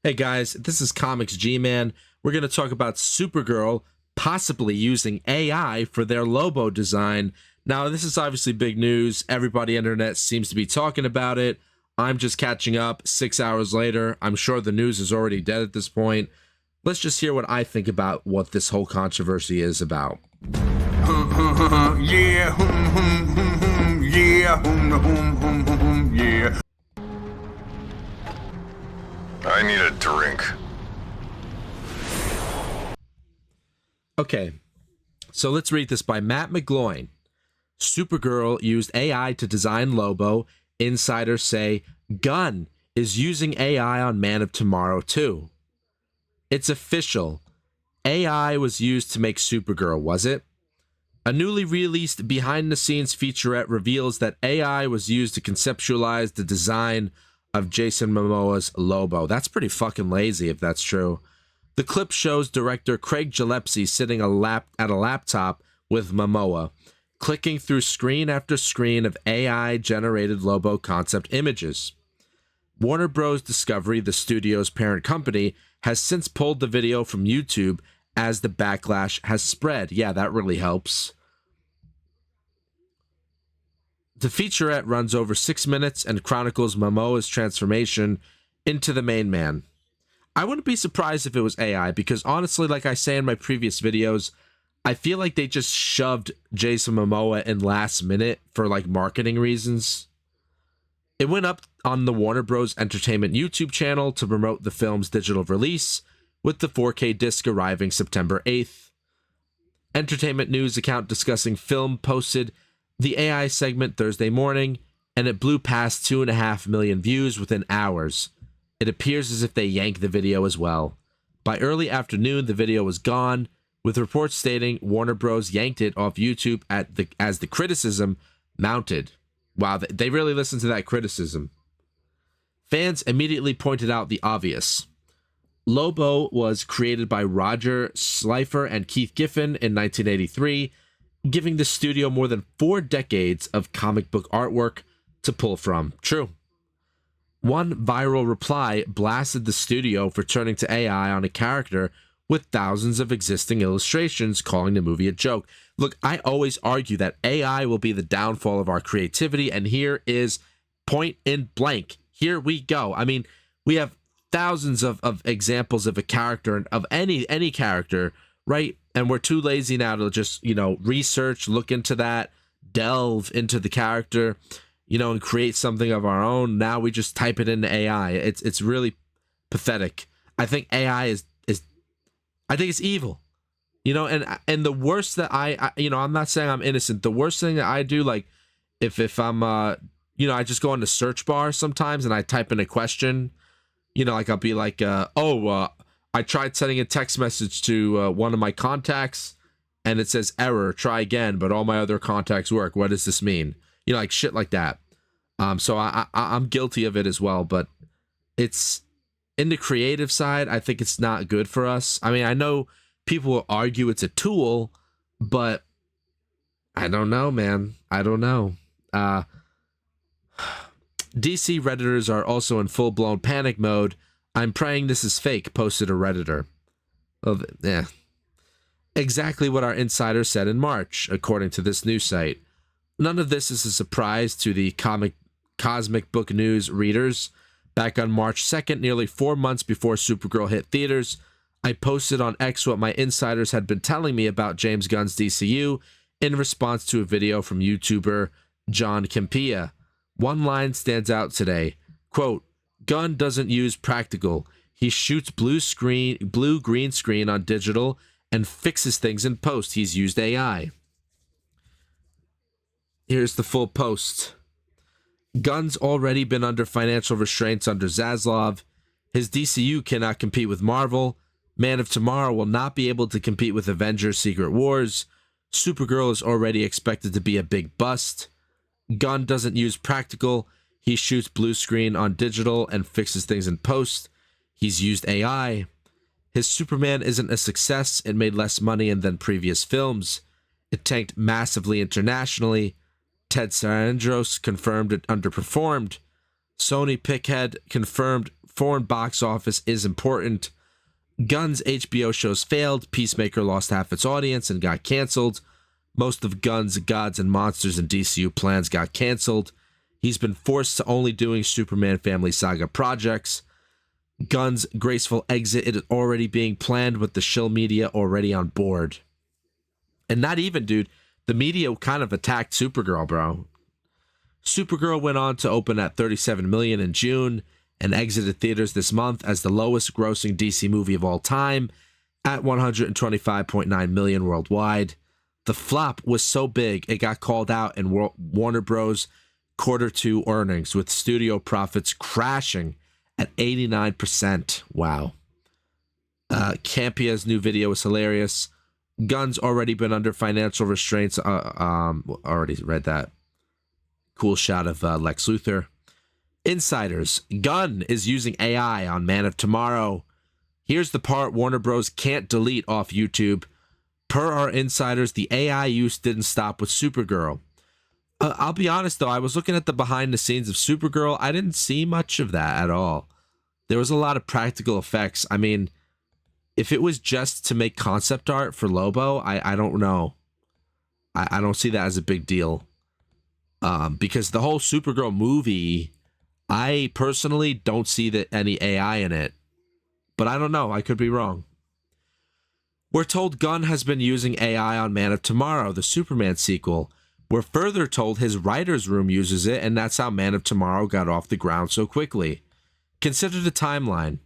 Hey guys, this is Comics G-Man. We're going to talk about Supergirl possibly using AI for their Lobo design. Now, this is obviously big news. Everybody on the internet seems to be talking about it. I'm just catching up 6 hours later. I'm sure the news is already dead at this point. Let's just hear what I think about what this whole controversy is about. Yeah, yeah. I need a drink. Okay, so let's read this by Matt McGloin. Supergirl used AI to design Lobo. Insiders say Gunn is using AI on Man of Tomorrow too. It's official. AI was used to make Supergirl, was it? A newly released behind-the-scenes featurette reveals that AI was used to conceptualize the design of Jason Momoa's Lobo. That's pretty fucking lazy if that's true. The clip shows director Craig Gillespie sitting at a laptop with Momoa, clicking through screen after screen of AI-generated Lobo concept images. Warner Bros. Discovery, the studio's parent company, has since pulled the video from YouTube as the backlash has spread. Yeah, that really helps. The featurette runs over 6 minutes and chronicles Momoa's transformation into the main man. I wouldn't be surprised if it was AI because honestly, like I say in my previous videos, I feel like they just shoved Jason Momoa in last minute for like marketing reasons. It went up on the Warner Bros. Entertainment YouTube channel to promote the film's digital release, with the 4K disc arriving September 8th. Entertainment News account discussing film posted the AI segment Thursday morning, and it blew past 2.5 million views within hours. It appears as if they yanked the video as well. By early afternoon, the video was gone, with reports stating Warner Bros. Yanked it off YouTube as the criticism mounted. Wow, they really listened to that criticism. Fans immediately pointed out the obvious. Lobo was created by Roger Slifer and Keith Giffen in 1983, giving the studio more than 4 decades of comic book artwork to pull from. True. One viral reply blasted the studio for turning to AI on a character with thousands of existing illustrations, calling the movie a joke. Look, I always argue that AI will be the downfall of our creativity, and here is point in blank. Here we go. I mean, we have thousands of examples of a character, of any character, right? And we're too lazy now to just, research, look into that, delve into the character, and create something of our own. Now we just type it into AI. It's really pathetic. I think AI is I think it's evil. And the worst that I'm not saying I'm innocent. The worst thing that I do, like if I'm I just go on the search bar sometimes and I type in a question, like I'll be like, I tried sending a text message to one of my contacts and it says error, try again, but all my other contacts work. What does this mean? Like shit like that. So I'm guilty of it as well, but it's in the creative side. I think it's not good for us. I mean, I know people will argue it's a tool, but I don't know, man. I don't know. DC Redditors are also in full-blown panic mode. I'm praying this is fake, posted a Redditor. Exactly what our insider said in March, according to this news site. None of this is a surprise to the Cosmic Book News readers. Back on March 2nd, nearly 4 months before Supergirl hit theaters, I posted on X what my insiders had been telling me about James Gunn's DCU in response to a video from YouTuber John Campea. One line stands out today. Quote, Gunn doesn't use practical. He shoots blue green screen on digital and fixes things in post. He's used AI. Here's the full post. Gunn's already been under financial restraints under Zaslav. His DCU cannot compete with Marvel. Man of Tomorrow will not be able to compete with Avengers Secret Wars. Supergirl is already expected to be a big bust. Gunn doesn't use practical. He shoots blue screen on digital and fixes things in post. He's used AI. His Superman isn't a success. It made less money than previous films. It tanked massively internationally. Ted Sarandros confirmed it underperformed. Sony Pickhead confirmed foreign box office is important. Gunn's HBO shows failed. Peacemaker lost half its audience and got canceled. Most of Gunn's Gods and Monsters and DCU plans got canceled. He's been forced to only doing Superman Family Saga projects. Gunn's graceful exit is already being planned with the shill media already on board. And not even, dude, the media kind of attacked Supergirl, bro. Supergirl went on to open at $37 million in June and exited theaters this month as the lowest grossing DC movie of all time at $125.9 million worldwide. The flop was so big it got called out in Warner Bros. Q2 earnings, with studio profits crashing at 89%. Wow. Campia's new video was hilarious. Gunn's already been under financial restraints. Already read that. Cool shot of Lex Luthor. Insiders. Gunn is using AI on Man of Tomorrow. Here's the part Warner Bros. Can't delete off YouTube. Per our insiders, the AI use didn't stop with Supergirl. I'll be honest, though. I was looking at the behind the scenes of Supergirl. I didn't see much of that at all. There was a lot of practical effects. I mean, if it was just to make concept art for Lobo, I don't know. I don't see that as a big deal. Because the whole Supergirl movie, I personally don't see any AI in it. But I don't know. I could be wrong. We're told Gunn has been using AI on Man of Tomorrow, the Superman sequel. We're further told his writer's room uses it, and that's how Man of Tomorrow got off the ground so quickly. Consider the timeline.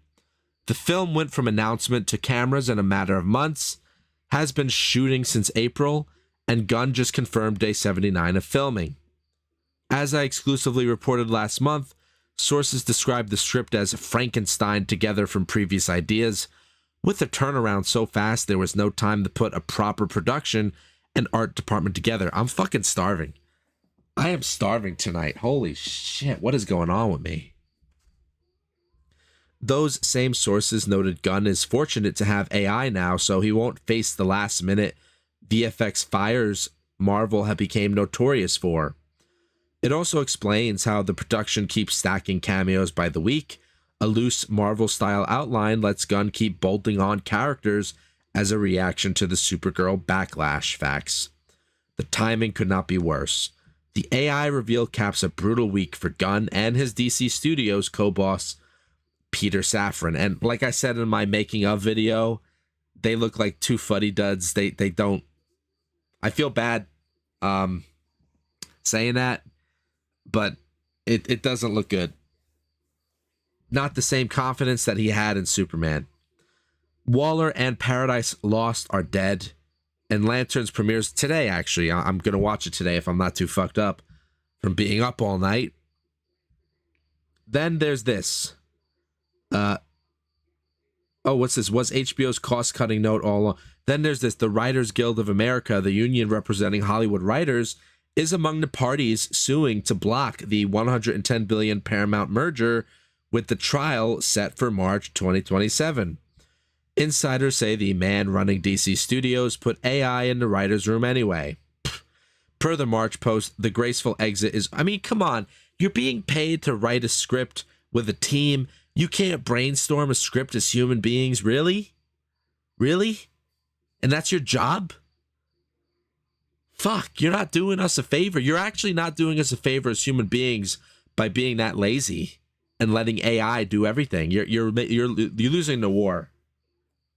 The film went from announcement to cameras in a matter of months, has been shooting since April, and Gunn just confirmed day 79 of filming. As I exclusively reported last month, sources described the script as Frankenstein together from previous ideas. With the turnaround so fast, there was no time to put a proper production and art department together. I'm fucking starving. I am starving tonight. Holy shit, what is going on with me? Those same sources noted Gunn is fortunate to have AI now, so he won't face the last-minute VFX fires Marvel have become notorious for. It also explains how the production keeps stacking cameos by the week. A loose Marvel-style outline lets Gunn keep bolting on characters as a reaction to the Supergirl backlash. Facts. The timing could not be worse. The AI reveal caps a brutal week for Gunn and his DC Studios co-boss, Peter Safran. And like I said in my making of video, they look like two fuddy-duds. They don't... I feel bad saying that, but it doesn't look good. Not the same confidence that he had in Superman. Waller and Paradise Lost are dead, and Lanterns premieres today, actually. I'm going to watch it today if I'm not too fucked up from being up all night. Then there's this. What's this? Was HBO's cost-cutting note all along? Then there's this. The Writers Guild of America, the union representing Hollywood writers, is among the parties suing to block the $110 billion Paramount merger, with the trial set for March 2027. Insiders say the man running DC Studios put AI in the writer's room anyway. Per the March post, the graceful exit is... I mean, come on. You're being paid to write a script with a team. You can't brainstorm a script as human beings? Really? Really? And that's your job? Fuck, you're not doing us a favor. You're actually not doing us a favor as human beings by being that lazy and letting AI do everything. You're losing the war.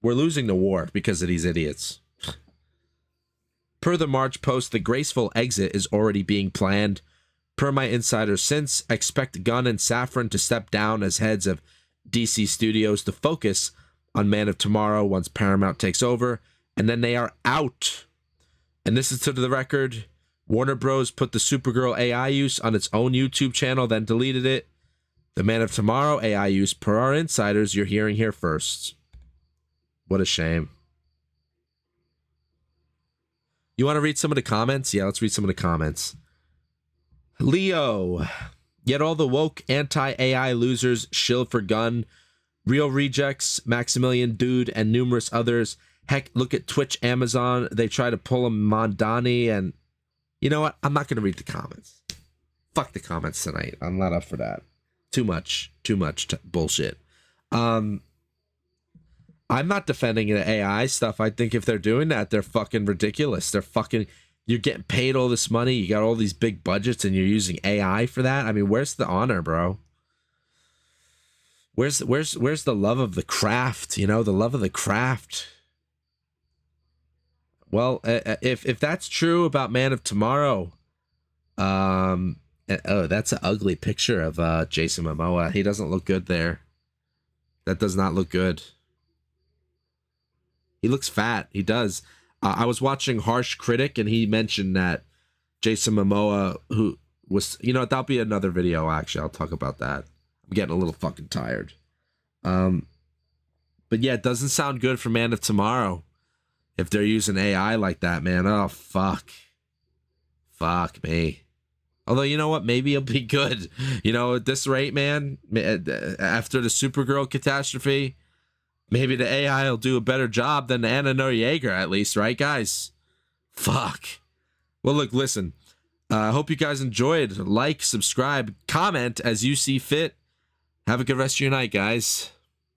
We're losing the war because of these idiots. Per the March post, the graceful exit is already being planned. Per my insiders since, expect Gunn and Safran to step down as heads of DC Studios to focus on Man of Tomorrow once Paramount takes over, and then they are out. And this is to the record. Warner Bros. Put the Supergirl AI use on its own YouTube channel, then deleted it. The Man of Tomorrow AI use, per our insiders, you're hearing here first. What a shame. You want to read some of the comments? Yeah, let's read some of the comments. Leo. Yet all the woke anti-AI losers shill for Gunn. Real Rejects, Maximilian Dude, and numerous others. Heck, look at Twitch, Amazon. They try to pull a Mondani, and you know what? I'm not going to read the comments. Fuck the comments tonight. I'm not up for that. Too much bullshit. I'm not defending the AI stuff. I think if they're doing that, they're fucking ridiculous. They're fucking. You're getting paid all this money. You got all these big budgets, and you're using AI for that. I mean, where's the honor, bro? Where's the love of the craft? You know, the love of the craft. Well, if that's true about Man of Tomorrow, oh, that's an ugly picture of Jason Momoa. He doesn't look good there. That does not look good. He looks fat. He does. I was watching Harsh Critic, and he mentioned that Jason Momoa, who was, you know, that'll be another video. Actually, I'll talk about that. I'm getting a little fucking tired. But yeah, it doesn't sound good for Man of Tomorrow if they're using AI like that, man. Oh, fuck me. Although, you know what? Maybe it'll be good. You know, at this rate, man, after the Supergirl catastrophe, maybe the AI will do a better job than Anna Noriega, at least, right, guys? Fuck. Well, look, listen. I hope you guys enjoyed. Like, subscribe, comment as you see fit. Have a good rest of your night, guys.